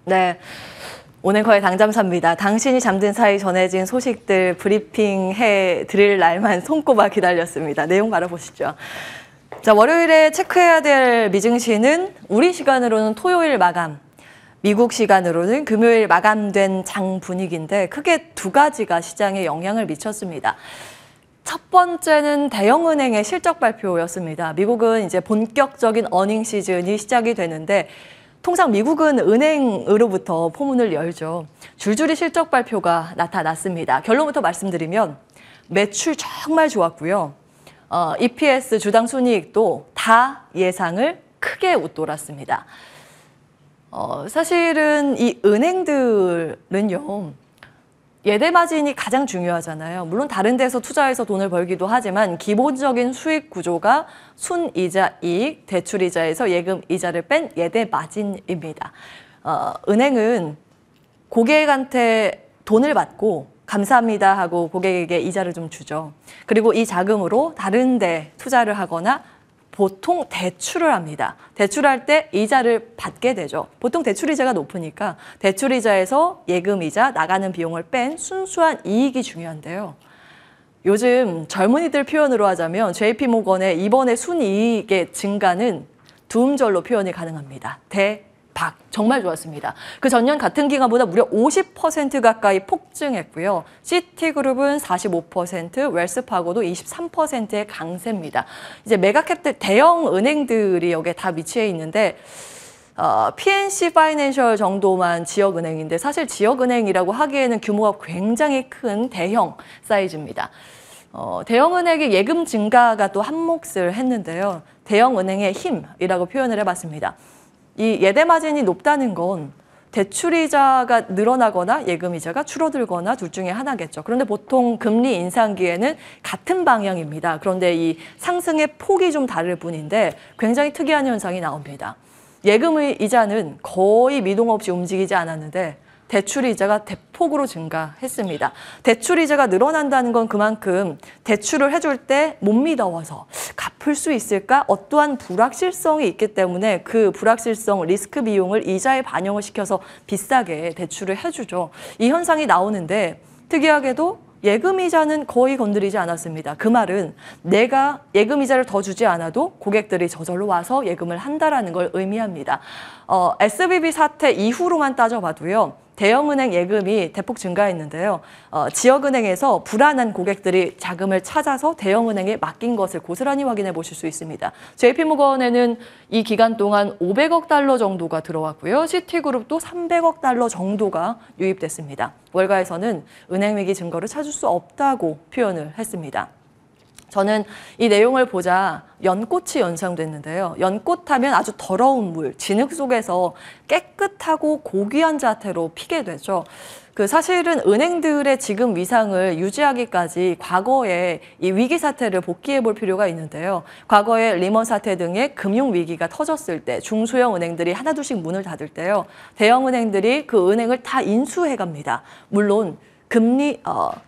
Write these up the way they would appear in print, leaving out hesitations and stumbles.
네, 은행커의 당잠사입니다. 당신이 잠든 사이 전해진 소식들 브리핑해 드릴 날만 손꼽아 기다렸습니다. 내용 바라보시죠. 자, 월요일에 체크해야 될 미증시는 우리 시간으로는 토요일 마감, 미국 시간으로는 금요일 마감된 장 분위기인데 크게 두 가지가 시장에 영향을 미쳤습니다. 첫 번째는 대형은행의 실적 발표였습니다. 미국은 이제 본격적인 어닝 시즌이 시작이 되는데 통상 미국은 은행으로부터 포문을 열죠. 줄줄이 실적 발표가 나타났습니다. 결론부터 말씀드리면 매출 정말 좋았고요. EPS 주당 순이익도 다 예상을 크게 웃돌았습니다. 사실은 이 은행들은요, 예대 마진이 가장 중요하잖아요. 물론 다른 데서 투자해서 돈을 벌기도 하지만 기본적인 수익 구조가 순이자 이익, 대출이자에서 예금 이자를 뺀 예대 마진입니다. 은행은 고객한테 돈을 받고 감사합니다 하고 고객에게 이자를 좀 주죠. 그리고 이 자금으로 다른 데 투자를 하거나 보통 대출을 합니다. 대출할 때 이자를 받게 되죠. 보통 대출이자가 높으니까 대출이자에서 예금이자 나가는 비용을 뺀 순수한 이익이 중요한데요. 요즘 젊은이들 표현으로 하자면 JP모건의 이번에 순이익의 증가는 두 음절로 표현이 가능합니다. 대박, 정말 좋았습니다. 그 전년 같은 기간보다 무려 50% 가까이 폭증했고요. 시티그룹은 45%, 웰스파고도 23%의 강세입니다. 이제 메가캡들 대형 은행들이 여기에 다 위치해 있는데 PNC 파이낸셜 정도만 지역은행인데 사실 지역은행이라고 하기에는 규모가 굉장히 큰 대형 사이즈입니다. 대형은행의 예금 증가가 또 한몫을 했는데요. 대형은행의 힘이라고 표현을 해봤습니다. 이 예대 마진이 높다는 건 대출이자가 늘어나거나 예금이자가 줄어들거나 둘 중에 하나겠죠. 그런데 보통 금리 인상기에는 같은 방향입니다. 그런데 이 상승의 폭이 좀 다를 뿐인데 굉장히 특이한 현상이 나옵니다. 예금의 이자는 거의 미동 없이 움직이지 않았는데 대출이자가 대폭으로 증가했습니다. 대출이자가 늘어난다는 건 그만큼 대출을 해줄 때 못 믿어서 갚을 수 있을까? 어떠한 불확실성이 있기 때문에 그 불확실성, 리스크 비용을 이자에 반영을 시켜서 비싸게 대출을 해주죠. 이 현상이 나오는데 특이하게도 예금이자는 거의 건드리지 않았습니다. 그 말은 내가 예금이자를 더 주지 않아도 고객들이 저절로 와서 예금을 한다라는 걸 의미합니다. SVB 사태 이후로만 따져봐도요. 대형은행 예금이 대폭 증가했는데요. 지역은행에서 불안한 고객들이 자금을 찾아서 대형은행에 맡긴 것을 고스란히 확인해 보실 수 있습니다. JP모건에는 이 기간 동안 500억 달러 정도가 들어왔고요. 시티그룹도 300억 달러 정도가 유입됐습니다. 월가에서는 은행 위기 증거를 찾을 수 없다고 표현을 했습니다. 저는 이 내용을 보자 연꽃이 연상됐는데요. 연꽃하면 아주 더러운 물, 진흙 속에서 깨끗하고 고귀한 자태로 피게 되죠. 사실은 은행들의 지금 위상을 유지하기까지 과거에 이 위기 사태를 복기해 볼 필요가 있는데요. 과거에 리먼 사태 등의 금융 위기가 터졌을 때 중소형 은행들이 하나둘씩 문을 닫을 때요. 대형 은행들이 그 은행을 다 인수해 갑니다. 물론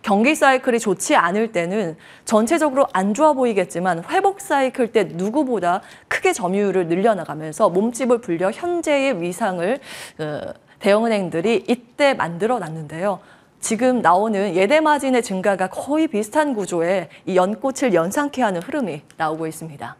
경기 사이클이 좋지 않을 때는 전체적으로 안 좋아 보이겠지만 회복 사이클 때 누구보다 크게 점유율을 늘려나가면서 몸집을 불려 현재의 위상을 대형은행들이 이때 만들어 놨는데요. 지금 나오는 예대 마진의 증가가 거의 비슷한 구조의 이 연꽃을 연상케 하는 흐름이 나오고 있습니다.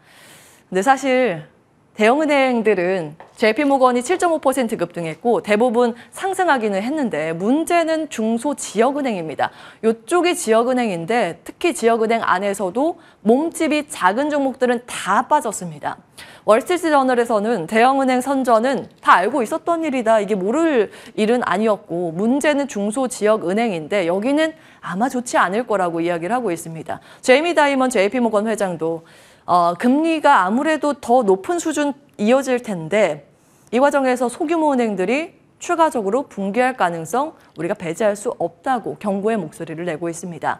근데 사실 대형은행들은 JP모건이 7.5% 급등했고 대부분 상승하기는 했는데 문제는 중소지역은행입니다. 이쪽이 지역은행인데 특히 지역은행 안에서도 몸집이 작은 종목들은 다 빠졌습니다. 월스트리트저널에서는 대형은행 선전은 다 알고 있었던 일이다. 이게 모를 일은 아니었고 문제는 중소지역은행인데 여기는 아마 좋지 않을 거라고 이야기를 하고 있습니다. 제이미 다이먼 JP모건 회장도 금리가 아무래도 더 높은 수준 이어질 텐데 이 과정에서 소규모 은행들이 추가적으로 붕괴할 가능성 우리가 배제할 수 없다고 경고의 목소리를 내고 있습니다.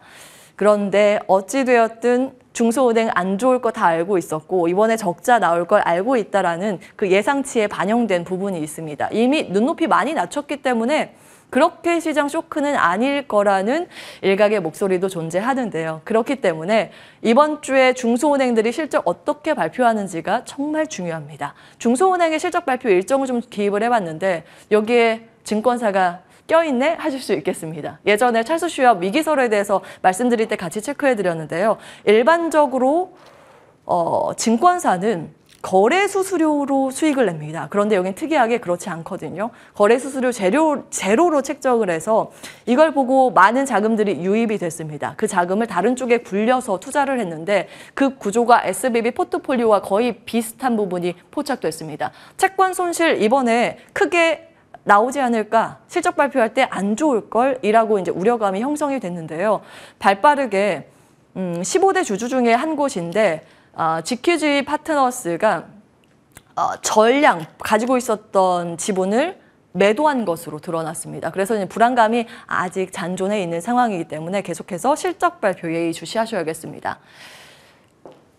그런데 어찌되었든 중소은행 안 좋을 거 다 알고 있었고 이번에 적자 나올 걸 알고 있다라는 그 예상치에 반영된 부분이 있습니다. 이미 눈높이 많이 낮췄기 때문에 그렇게 시장 쇼크는 아닐 거라는 일각의 목소리도 존재하는데요. 그렇기 때문에 이번 주에 중소은행들이 실적 어떻게 발표하는지가 정말 중요합니다. 중소은행의 실적 발표 일정을 좀 기입을 해봤는데 여기에 증권사가 껴있네 하실 수 있겠습니다. 예전에 찰스 슈왑 위기설에 대해서 말씀드릴 때 같이 체크해드렸는데요. 일반적으로 증권사는 거래 수수료로 수익을 냅니다. 그런데 여긴 특이하게 그렇지 않거든요. 거래 수수료 제로로 책정을 해서 이걸 보고 많은 자금들이 유입이 됐습니다. 그 자금을 다른 쪽에 굴려서 투자를 했는데 그 구조가 SBB 포트폴리오와 거의 비슷한 부분이 포착됐습니다. 채권 손실 이번에 크게 나오지 않을까, 실적 발표할 때 안 좋을 걸이라고 이제 우려감이 형성이 됐는데요. 발빠르게 15대 주주 중에 한 곳인데 GQG 파트너스가 전량 가지고 있었던 지분을 매도한 것으로 드러났습니다. 그래서 이제 불안감이 아직 잔존해 있는 상황이기 때문에 계속해서 실적 발표 예의주시하셔야겠습니다.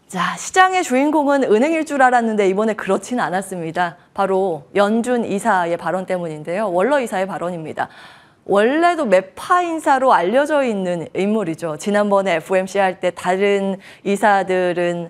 자, 시장의 주인공은 은행일 줄 알았는데 이번에 그렇지는 않았습니다. 바로 연준 이사의 발언 때문인데요. 월러 이사의 발언입니다. 원래도 매파 인사로 알려져 있는 인물이죠. 지난번에 FOMC 할 때 다른 인사들은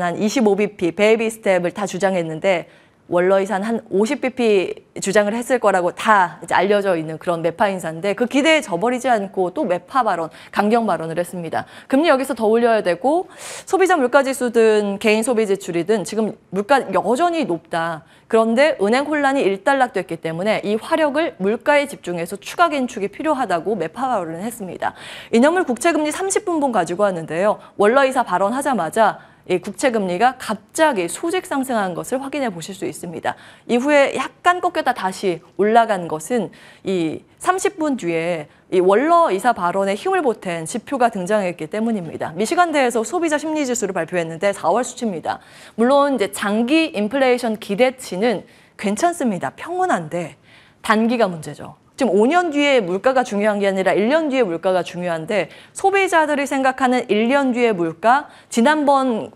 한 25bp, 베이비 스텝을 다 주장했는데 월러 이사는 한 50bp 주장을 했을 거라고 다 이제 알려져 있는 그런 매파 인사인데 그 기대에 저버리지 않고 또 매파 발언, 강경 발언을 했습니다. 금리 여기서 더 올려야 되고 소비자 물가지수든 개인 소비 지출이든 지금 물가 여전히 높다. 그런데 은행 혼란이 일단락됐기 때문에 이 화력을 물가에 집중해서 추가 긴축이 필요하다고 매파 발언을 했습니다. 이념물 국채금리 30분봉 가지고 왔는데요. 월러 이사 발언하자마자 이 국채금리가 갑자기 소직 상승한 것을 확인해 보실 수 있습니다. 이후에 약간 꺾였다 다시 올라간 것은 이 30분 뒤에 이 월러 이사 발언에 힘을 보탠 지표가 등장했기 때문입니다. 미시간대에서 소비자 심리지수를 발표했는데 4월 수치입니다. 물론 이제 장기 인플레이션 기대치는 괜찮습니다. 평온한데 단기가 문제죠. 지금 5년 뒤에 물가가 중요한 게 아니라 1년 뒤에 물가가 중요한데 소비자들이 생각하는 1년 뒤의 물가 지난번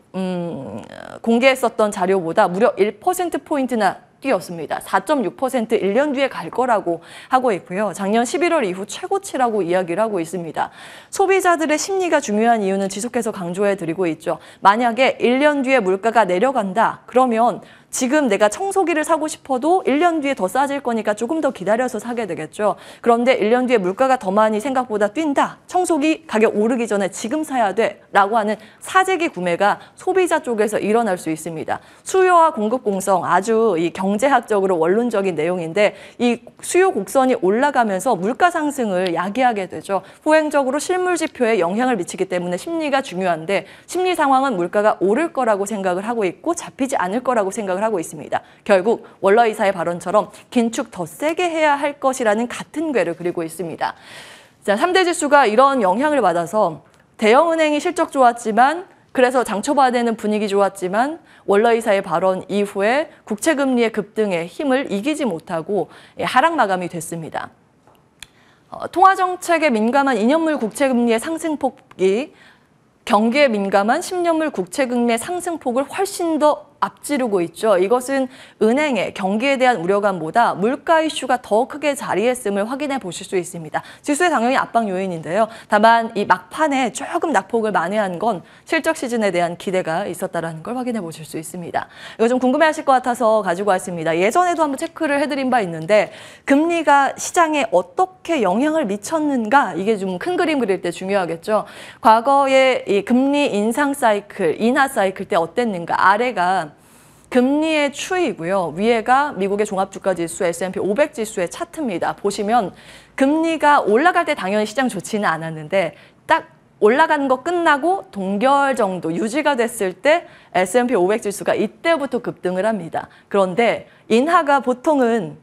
공개했었던 자료보다 무려 1%포인트나 뛰었습니다. 4.6% 1년 뒤에 갈 거라고 하고 있고요. 작년 11월 이후 최고치라고 이야기를 하고 있습니다. 소비자들의 심리가 중요한 이유는 지속해서 강조해드리고 있죠. 만약에 1년 뒤에 물가가 내려간다. 그러면 지금 내가 청소기를 사고 싶어도 1년 뒤에 더 싸질 거니까 조금 더 기다려서 사게 되겠죠. 그런데 1년 뒤에 물가가 더 많이 생각보다 뛴다. 청소기 가격 오르기 전에 지금 사야 돼. 라고 하는 사재기 구매가 소비자 쪽에서 일어날 수 있습니다. 수요와 공급 공성 아주 이 경제학적으로 원론적인 내용인데 이 수요 곡선이 올라가면서 물가 상승을 야기하게 되죠. 후행적으로 실물 지표에 영향을 미치기 때문에 심리가 중요한데 심리 상황은 물가가 오를 거라고 생각을 하고 있고 잡히지 않을 거라고 생각을 하고 있습니다. 결국 월러 이사의 발언처럼 긴축 더 세게 해야 할 것이라는 같은 궤를 그리고 있습니다. 자, 3대 지수가 이런 영향을 받아서 대형은행이 실적 좋았지만 그래서 장초반에는 분위기 좋았지만 월러 이사의 발언 이후에 국채금리의 급등에 힘을 이기지 못하고 하락 마감이 됐습니다. 통화정책에 민감한 2년물 국채금리의 상승폭이 경기에 민감한 10년물 국채금리의 상승폭을 훨씬 더 앞지르고 있죠. 이것은 은행의 경기에 대한 우려감보다 물가 이슈가 더 크게 자리했음을 확인해 보실 수 있습니다. 지수의 당연히 압박 요인인데요. 다만 이 막판에 조금 낙폭을 만회한 건 실적 시즌에 대한 기대가 있었다는 걸 확인해 보실 수 있습니다. 이거 좀 궁금해하실 것 같아서 가지고 왔습니다. 예전에도 한번 체크를 해드린 바 있는데 금리가 시장에 어떻게 영향을 미쳤는가 이게 좀 큰 그림 그릴 때 중요하겠죠. 과거에 이 금리 인상 사이클, 인하 사이클 때 어땠는가 아래가 금리의 추이고요. 위에가 미국의 종합주가지수 S&P 500 지수의 차트입니다. 보시면 금리가 올라갈 때 당연히 시장 좋지는 않았는데 딱 올라가는 거 끝나고 동결 정도 유지가 됐을 때 S&P 500 지수가 이때부터 급등을 합니다. 그런데 인하가 보통은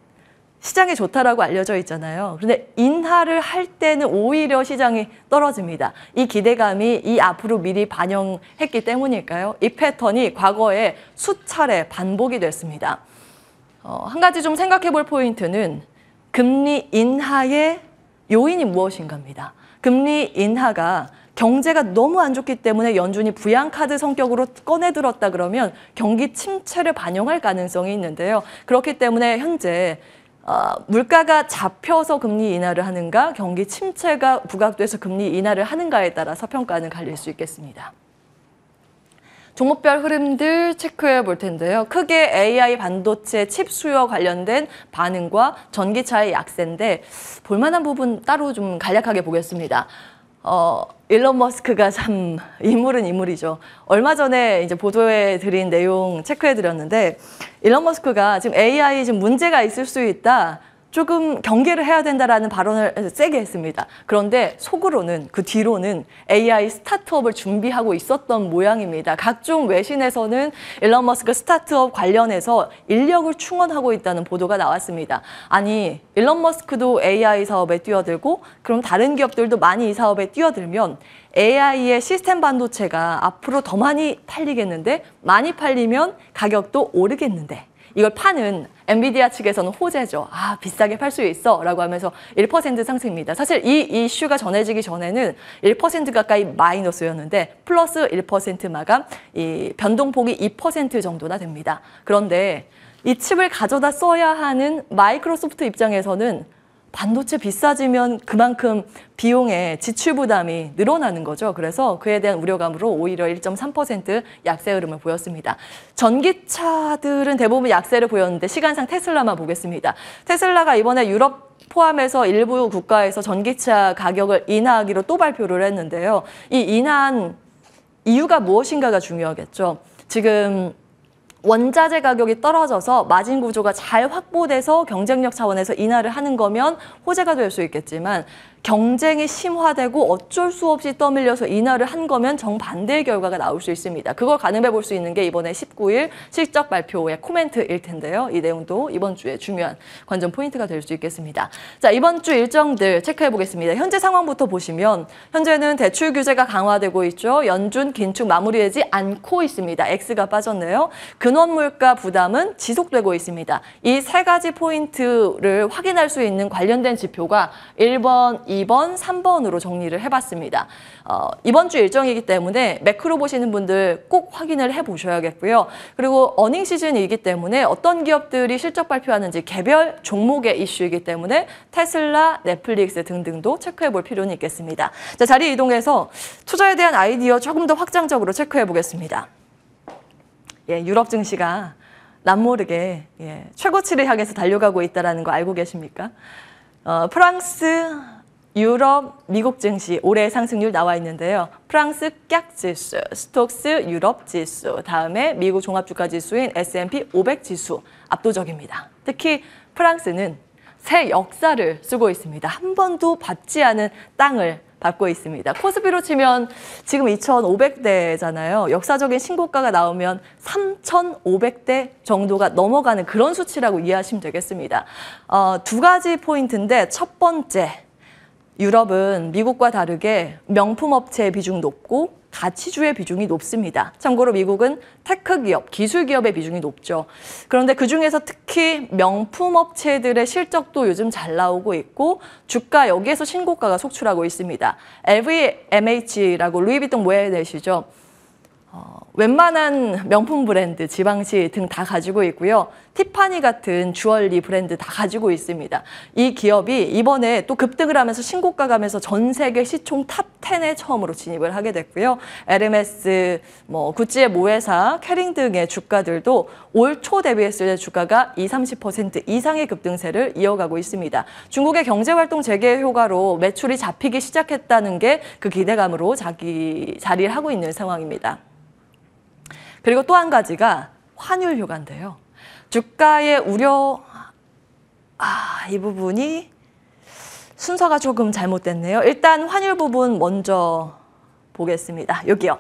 시장에 좋다라고 알려져 있잖아요. 그런데 인하를 할 때는 오히려 시장이 떨어집니다. 이 기대감이 이 앞으로 미리 반영했기 때문일까요? 이 패턴이 과거에 수차례 반복이 됐습니다. 한 가지 좀 생각해 볼 포인트는 금리 인하의 요인이 무엇인가입니다. 금리 인하가 경제가 너무 안 좋기 때문에 연준이 부양카드 성격으로 꺼내들었다 그러면 경기 침체를 반영할 가능성이 있는데요. 그렇기 때문에 현재 물가가 잡혀서 금리 인하를 하는가, 경기 침체가 부각돼서 금리 인하를 하는가에 따라서 평가는 갈릴 수 있겠습니다. 종목별 흐름들 체크해 볼 텐데요. 크게 AI 반도체 칩 수요 관련된 반응과 전기차의 약세인데 볼만한 부분 따로 좀 간략하게 보겠습니다. 일론 머스크가 참 인물은 인물이죠. 얼마 전에 이제 보도해 드린 내용 체크해 드렸는데 일론 머스크가 지금 AI 지금 문제가 있을 수 있다. 조금 경계를 해야 된다라는 발언을 세게 했습니다. 그런데 속으로는 그 뒤로는 AI 스타트업을 준비하고 있었던 모양입니다. 각종 외신에서는 일론 머스크 스타트업 관련해서 인력을 충원하고 있다는 보도가 나왔습니다. 아니, 일론 머스크도 AI 사업에 뛰어들고 그럼 다른 기업들도 많이 이 사업에 뛰어들면 AI의 시스템 반도체가 앞으로 더 많이 팔리겠는데 많이 팔리면 가격도 오르겠는데 이걸 파는 엔비디아 측에서는 호재죠. 아, 비싸게 팔 수 있어 라고 하면서 1% 상승입니다. 사실 이 이슈가 전해지기 전에는 1% 가까이 마이너스였는데 플러스 1% 마감, 이 변동폭이 2% 정도나 됩니다. 그런데 이 칩을 가져다 써야 하는 마이크로소프트 입장에서는 반도체 비싸지면 그만큼 비용의 지출 부담이 늘어나는 거죠. 그래서 그에 대한 우려감으로 오히려 1.3% 약세 흐름을 보였습니다. 전기차들은 대부분 약세를 보였는데 시간상 테슬라만 보겠습니다. 테슬라가 이번에 유럽 포함해서 일부 국가에서 전기차 가격을 인하하기로 또 발표를 했는데요. 이 인하한 이유가 무엇인가가 중요하겠죠. 지금 원자재 가격이 떨어져서 마진 구조가 잘 확보돼서 경쟁력 차원에서 인하를 하는 거면 호재가 될 수 있겠지만 경쟁이 심화되고 어쩔 수 없이 떠밀려서 인하를 한 거면 정반대의 결과가 나올 수 있습니다. 그걸 가늠해 볼 수 있는 게 이번에 19일 실적 발표의 코멘트일 텐데요. 이 내용도 이번 주에 중요한 관전 포인트가 될 수 있겠습니다. 자, 이번 주 일정들 체크해 보겠습니다. 현재 상황부터 보시면 현재는 대출 규제가 강화되고 있죠. 연준 긴축 마무리되지 않고 있습니다. X가 빠졌네요. 근원 물가 부담은 지속되고 있습니다. 이 세 가지 포인트를 확인할 수 있는 관련된 지표가 1번, 2번, 3번으로 정리를 해봤습니다. 이번 주 일정이기 때문에 매크로 보시는 분들 꼭 확인을 해보셔야겠고요. 그리고 어닝 시즌이기 때문에 어떤 기업들이 실적 발표하는지 개별 종목의 이슈이기 때문에 테슬라, 넷플릭스 등등도 체크해 볼 필요는 있겠습니다. 자, 자리 이동해서 투자에 대한 아이디어 조금 더 확장적으로 체크해 보겠습니다. 예, 유럽 증시가 남모르게 최고치를 향해서 달려가고 있다는 거 알고 계십니까? 프랑스, 유럽, 미국 증시 올해 상승률 나와 있는데요. 프랑스 깍 지수, 스톡스 유럽 지수, 다음에 미국 종합주가 지수인 S&P 500 지수 압도적입니다. 특히 프랑스는 새 역사를 쓰고 있습니다. 한 번도 밟지 않은 땅을 밟고 있습니다. 코스피로 치면 지금 2,500대잖아요. 역사적인 신고가가 나오면 3,500대 정도가 넘어가는 그런 수치라고 이해하시면 되겠습니다. 두 가지 포인트인데 첫 번째, 유럽은 미국과 다르게 명품 업체의 비중이 높고 가치주의 비중이 높습니다. 참고로 미국은 테크 기업, 기술 기업의 비중이 높죠. 그런데 그중에서 특히 명품 업체들의 실적도 요즘 잘 나오고 있고 주가 여기에서 신고가가 속출하고 있습니다. LVMH라고 루이비통 모델이시죠. 웬만한 명품 브랜드, 지방시 등 다 가지고 있고요. 티파니 같은 주얼리 브랜드 다 가지고 있습니다. 이 기업이 이번에 또 급등을 하면서 신고가 가면서 전 세계 시총 탑 10에 처음으로 진입을 하게 됐고요. 에르메스, 구찌의 모회사, 캐링 등의 주가들도 올 초 대비했을 때 주가가 20-30% 이상의 급등세를 이어가고 있습니다. 중국의 경제활동 재개 효과로 매출이 잡히기 시작했다는 게 그 기대감으로 자기 자리를 하고 있는 상황입니다. 그리고 또 한 가지가 환율 효과인데요. 주가의 우려, 이 부분이 순서가 조금 잘못됐네요. 일단 환율 부분 먼저 보겠습니다. 여기요.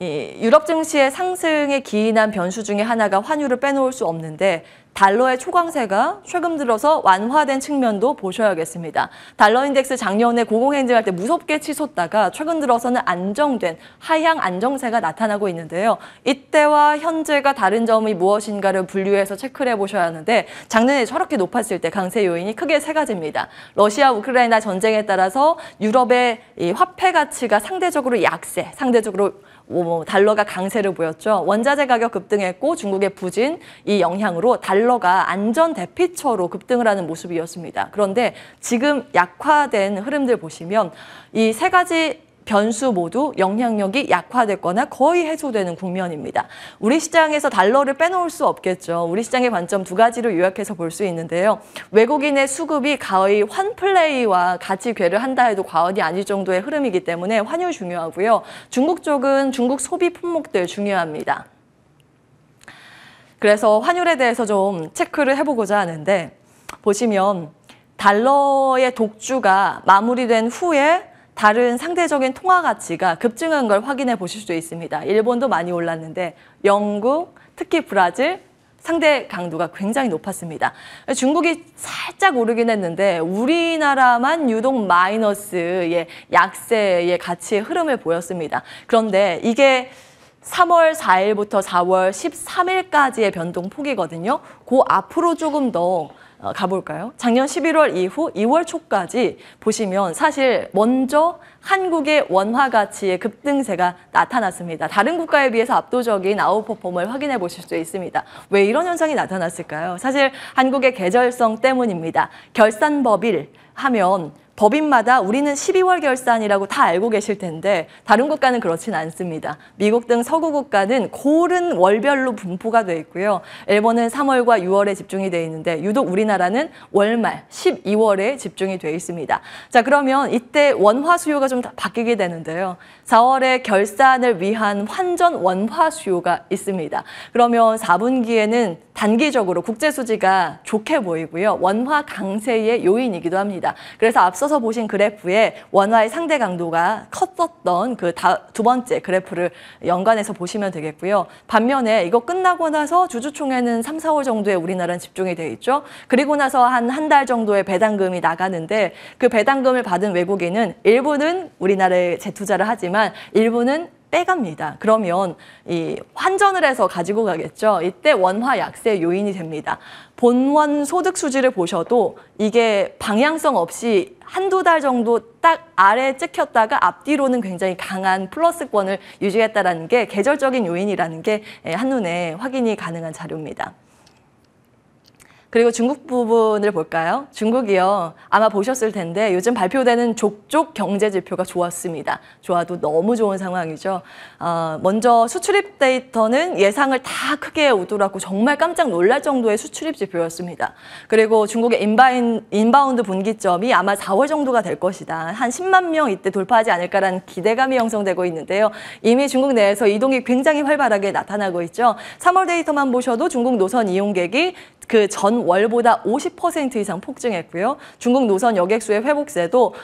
유럽 증시의 상승에 기인한 변수 중에 하나가 환율을 빼놓을 수 없는데 달러의 초강세가 최근 들어서 완화된 측면도 보셔야겠습니다. 달러 인덱스 작년에 고공행진할 때 무섭게 치솟다가 최근 들어서는 안정된 하향 안정세가 나타나고 있는데요. 이때와 현재가 다른 점이 무엇인가를 분류해서 체크를 해보셔야 하는데 작년에 저렇게 높았을 때 강세 요인이 크게 세 가지입니다. 러시아 우크라이나 전쟁에 따라서 유럽의 이 화폐 가치가 상대적으로 약세, 상대적으로 달러가 강세를 보였죠. 원자재 가격 급등했고 중국의 부진 이 영향으로 달러가 안전 대피처로 급등을 하는 모습이었습니다. 그런데 지금 약화된 흐름들 보시면 이 세 가지 변수 모두 영향력이 약화됐거나 거의 해소되는 국면입니다. 우리 시장에서 달러를 빼놓을 수 없겠죠. 우리 시장의 관점 두 가지로 요약해서 볼 수 있는데요. 외국인의 수급이 거의 환플레이와 같이 궤를 한다 해도 과언이 아닐 정도의 흐름이기 때문에 환율 중요하고요. 중국 쪽은 중국 소비 품목들 중요합니다. 그래서 환율에 대해서 좀 체크를 해보고자 하는데 보시면 달러의 독주가 마무리된 후에 다른 상대적인 통화 가치가 급증한 걸 확인해 보실 수 있습니다. 일본도 많이 올랐는데 영국, 특히 브라질, 상대 강도가 굉장히 높았습니다. 중국이 살짝 오르긴 했는데 우리나라만 유독 마이너스의 약세의 가치의 흐름을 보였습니다. 그런데 이게 3월 4일부터 4월 13일까지의 변동폭이거든요. 그 앞으로 조금 더 가볼까요? 작년 11월 이후 2월 초까지 보시면 사실 먼저 한국의 원화 가치의 급등세가 나타났습니다. 다른 국가에 비해서 압도적인 아웃퍼폼을 확인해 보실 수 있습니다. 왜 이런 현상이 나타났을까요? 사실 한국의 계절성 때문입니다. 결산법일 하면 법인마다 우리는 12월 결산이라고 다 알고 계실 텐데 다른 국가는 그렇진 않습니다. 미국 등 서구 국가는 고른 월별로 분포가 돼 있고요. 일본은 3월과 6월에 집중이 돼 있는데 유독 우리나라는 월말 12월에 집중이 돼 있습니다. 자, 그러면 이때 원화 수요가 좀 바뀌게 되는데요. 4월에 결산을 위한 환전 원화 수요가 있습니다. 그러면 4분기에는 단기적으로 국제 수지가 좋게 보이고요. 원화 강세의 요인이기도 합니다. 그래서 앞서서 보신 그래프에 원화의 상대 강도가 컸었던 그 두 번째 그래프를 연관해서 보시면 되겠고요. 반면에 이거 끝나고 나서 주주총회는 3, 4월 정도에 우리나라는 집중이 돼 있죠. 그리고 나서 한 달 정도의 배당금이 나가는데 그 배당금을 받은 외국인은 일부는 우리나라에 재투자를 하지만 일부는 빼갑니다. 그러면 이 환전을 해서 가지고 가겠죠. 이때 원화 약세 요인이 됩니다. 본원 소득 수지를 보셔도 이게 방향성 없이 한두 달 정도 딱 아래에 찍혔다가 앞뒤로는 굉장히 강한 플러스권을 유지했다는 게 계절적인 요인이라는 게 한눈에 확인이 가능한 자료입니다. 그리고 중국 부분을 볼까요? 중국이요. 아마 보셨을 텐데 요즘 발표되는 족족 경제 지표가 좋았습니다. 좋아도 너무 좋은 상황이죠. 먼저 수출입 데이터는 예상을 다 크게 웃돌았고 정말 깜짝 놀랄 정도의 수출입 지표였습니다. 그리고 중국의 인바운드 분기점이 아마 4월 정도가 될 것이다. 한 10만 명 이때 돌파하지 않을까라는 기대감이 형성되고 있는데요. 이미 중국 내에서 이동이 굉장히 활발하게 나타나고 있죠. 3월 데이터만 보셔도 중국 노선 이용객이 그 전월보다 50% 이상 폭증했고요. 중국 노선 여객수의 회복세도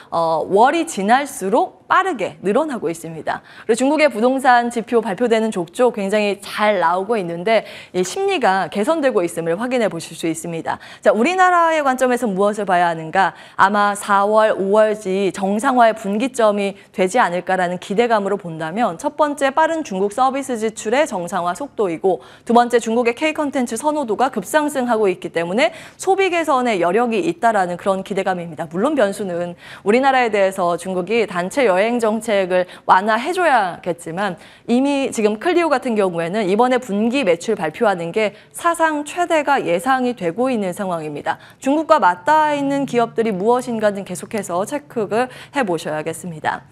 월이 지날수록 빠르게 늘어나고 있습니다. 그리고 중국의 부동산 지표 발표되는 족족 굉장히 잘 나오고 있는데 이 심리가 개선되고 있음을 확인해 보실 수 있습니다. 자, 우리나라의 관점에서 무엇을 봐야 하는가? 아마 4월, 5월지 정상화의 분기점이 되지 않을까라는 기대감으로 본다면 첫 번째 빠른 중국 서비스 지출의 정상화 속도이고 두 번째 중국의 K-컨텐츠 선호도가 급상승하고 있기 때문에 소비 개선의 여력이 있다라는 그런 기대감입니다. 물론 변수는 우리나라에 대해서 중국이 단체 여행 정책을 완화해줘야겠지만 이미 지금 클리오 같은 경우에는 이번에 분기 매출 발표하는 게 사상 최대가 예상이 되고 있는 상황입니다. 중국과 맞닿아 있는 기업들이 무엇인가는 계속해서 체크를 해보셔야겠습니다.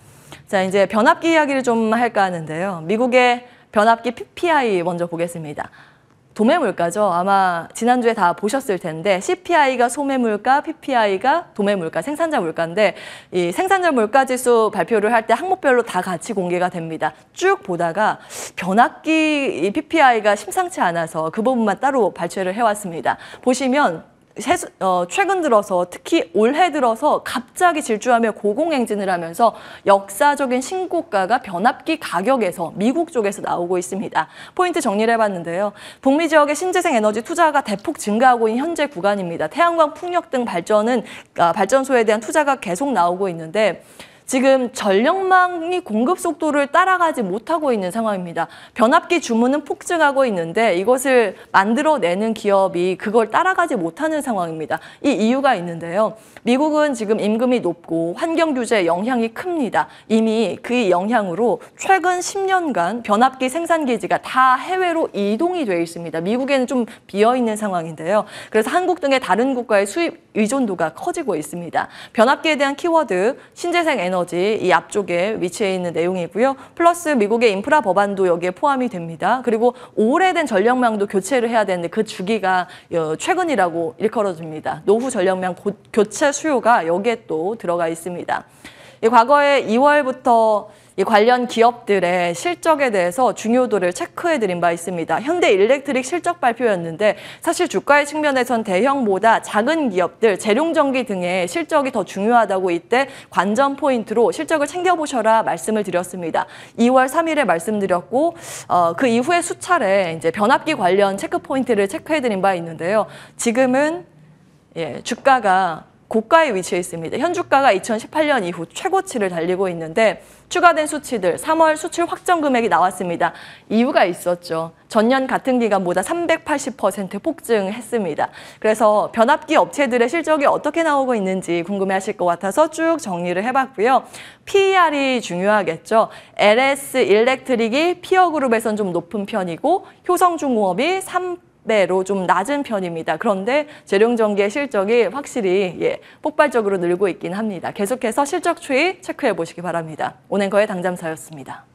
자, 이제 변압기 이야기를 좀 할까 하는데요. 미국의 변압기 PPI 먼저 보겠습니다. 도매물가죠. 아마 지난주에 다 보셨을 텐데 CPI가 소매물가, PPI가 도매물가, 생산자 물가인데 이 생산자 물가지수 발표를 할 때 항목별로 다 같이 공개가 됩니다. 쭉 보다가 변압기 PPI가 심상치 않아서 그 부분만 따로 발췌를 해왔습니다. 보시면 최근 들어서 특히 올해 들어서 갑자기 질주하며 고공행진을 하면서 역사적인 신고가가 변압기 가격에서 미국 쪽에서 나오고 있습니다. 포인트 정리를 해봤는데요. 북미 지역의 신재생 에너지 투자가 대폭 증가하고 있는 현재 구간입니다. 태양광, 풍력 등 발전소에 대한 투자가 계속 나오고 있는데 지금 전력망이 공급 속도를 따라가지 못하고 있는 상황입니다. 변압기 주문은 폭증하고 있는데 이것을 만들어내는 기업이 그걸 따라가지 못하는 상황입니다. 이 이유가 있는데요. 미국은 지금 임금이 높고 환경 규제에 영향이 큽니다. 이미 그 영향으로 최근 10년간 변압기 생산 기지가 다 해외로 이동이 돼 있습니다. 미국에는 좀 비어있는 상황인데요. 그래서 한국 등의 다른 국가의 수입 의존도가 커지고 있습니다. 변압기에 대한 키워드, 신재생 에너지 이 앞쪽에 위치해 있는 내용이고요. 플러스 미국의 인프라 법안도 여기에 포함이 됩니다. 그리고 오래된 전력망도 교체를 해야 되는데 그 주기가 최근이라고 일컬어집니다. 노후 전력망 교체 수요가 여기에 또 들어가 있습니다. 과거에 2월부터 이 관련 기업들의 실적에 대해서 중요도를 체크해드린 바 있습니다. 현대일렉트릭 실적 발표였는데 사실 주가의 측면에선 대형보다 작은 기업들, 재룡전기 등의 실적이 더 중요하다고 이때 관전 포인트로 실적을 챙겨보셔라 말씀을 드렸습니다. 2월 3일에 말씀드렸고 그 이후에 수차례 이제 변압기 관련 체크 포인트를 체크해드린 바 있는데요. 지금은 주가가 고가에 위치해 있습니다. 현주가가 2018년 이후 최고치를 달리고 있는데 추가된 수치들 3월 수출 확정 금액이 나왔습니다. 이유가 있었죠. 전년 같은 기간보다 380% 폭증했습니다. 그래서 변압기 업체들의 실적이 어떻게 나오고 있는지 궁금해하실 것 같아서 쭉 정리를 해봤고요. PER이 중요하겠죠. LS 일렉트릭이 피어그룹에선 좀 높은 편이고 효성중공업이 3배로 좀 낮은 편입니다. 그런데 재룡전기의 실적이 확실히 폭발적으로 늘고 있긴 합니다. 계속해서 실적 추이 체크해 보시기 바랍니다. 온앵커의 당잠사였습니다.